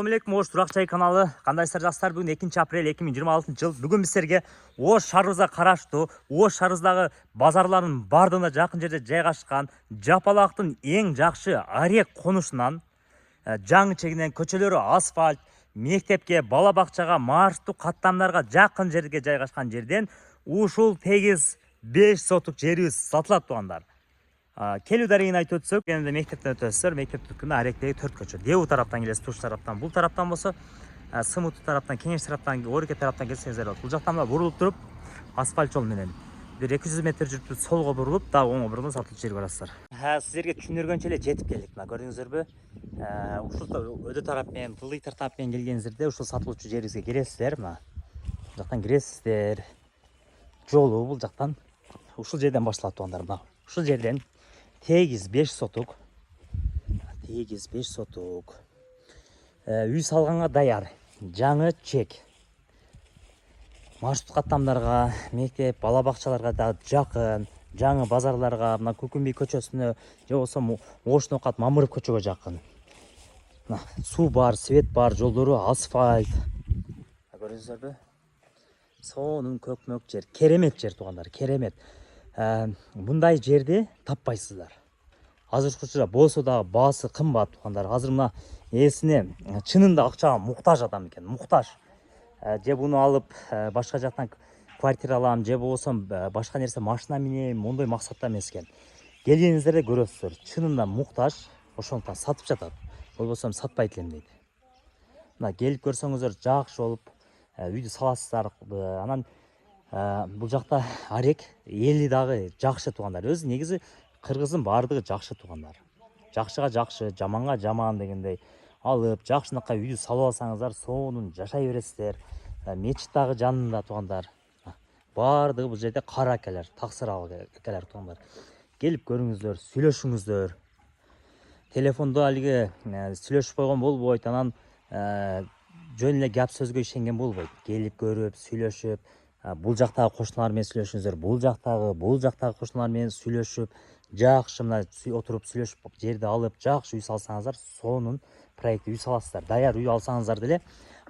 Assalamualaikum, Ош Турак Чай каналы. Кандайсыздар жастар? Бүгін 2 апрель 2026 жыл. Бүгін біздерге Ош шаарыбызга караштуу, Ош шаарыбыздагы базарлардын бардығына жақын жерде жайгашкан Жапалактын эң жакшы арек конушунан жаңы чегинен көчөлөрү асфальт, мектепке, бала бакчага, маршруттук каттамдарга жақын жерге жайгашкан жерден ушул тегиз 5 сотук жерибиз сатылат туугандар. Келүү дарегин айтып өтсөк, эми мектептен өтөсүздөр. Мектептикүнү аректеги 4 көчө. Деву тараптан келесиз, туш тараптан, бул тараптан болсо, Сымыту тараптан, Кеңеш тараптан, Орке тараптан келсеңиздер болот. Бул жактан бурулуп туруп, асфальт жол менен бир 200 метр жүрүп солго бурулуп, дагы оңго бурулуп сатылчу жерге барасыздар. Сиздерге түшүндүргөнчө эле жетип келдик. Мына көрдүңүздөрбү? Ушул өдө тарап менен, тылый тарап менен келгениңиздерде ушул сатылуучу жерибизге киресиздер. Мына бул жактан киресиздер. Жолу бул жактан ушул жерден башталат туугандар. Мына ушул жерден тегиз 5 сотук. Тегиз 5 сотук. Үй салганга даяр. Жаңы чек. Маршрут каттамдарга, мектеп, бала бакчаларга да жакын. Жаңы базарларга, мына Көкүмбей көчөсүнө, же болсо Ош Ноокат Мамыров көчөгө жакын. Мына суу бар, свет бар, жолдору асфальт. Көрдүңүздөрбү? Сонун көкмөк жер. Керемет жер туугандар, керемет. Мындай жерди таппайсыздар. Азыркы учурда болсо дагы баасы кымбат туугандар. Азыр мына ээсине чынында акчага муктаж адам экен, муктаж. Же буну алып башка жактан квартира алам, же болсо башка нерсе машина минем, мондой максатта эмес экен. Келгениңиздерде көрөсүздөр, чынында муктаж, ошондуктан сатып жатат. Болбосо сатпайт элем дейт. Мына келип көрсөңүздөр жакшы болуп, үйдү саласыздар. Анан бул жакта арек эли дагы жакшы туугандар. Өзү негизи кыргыздын баардыгы жакшы туугандар. Жакшыга жакшы, жаманга жаман дегендей алып, жакшынакай үйдү салып алсаңыздар, сонун жашай бересиздер. Мечит дагы жанында туугандар. Баардыгы бул жерде кара акелер, таксыр акелер туугандар. Келип көрүңүздөр, сүйлөшүңүздөр. Телефондо алиги сүйлөшүп койгон болбойт, анан жөн эле гап сөзгө ишенген болбойт. Келип көрүп, сүйлөшүп, бул жактагы кошуналар менен сүйлөшүңүздөр, бул жактагы кошуналар менен сүйлөшүп, жакшы мына отуруп сүйлөшүп жерди алып, жакшы үй салсаңыздар, сонун проект үй саласыздар. Даяр үй алсаңыздар деле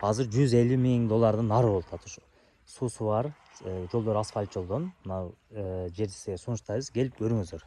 азыр $150,000 нары болуп атат. Суусу бар, жолдор асфальт жолдон. Мына жерди сизге сунуштайбыз, келип көрүңүздөр.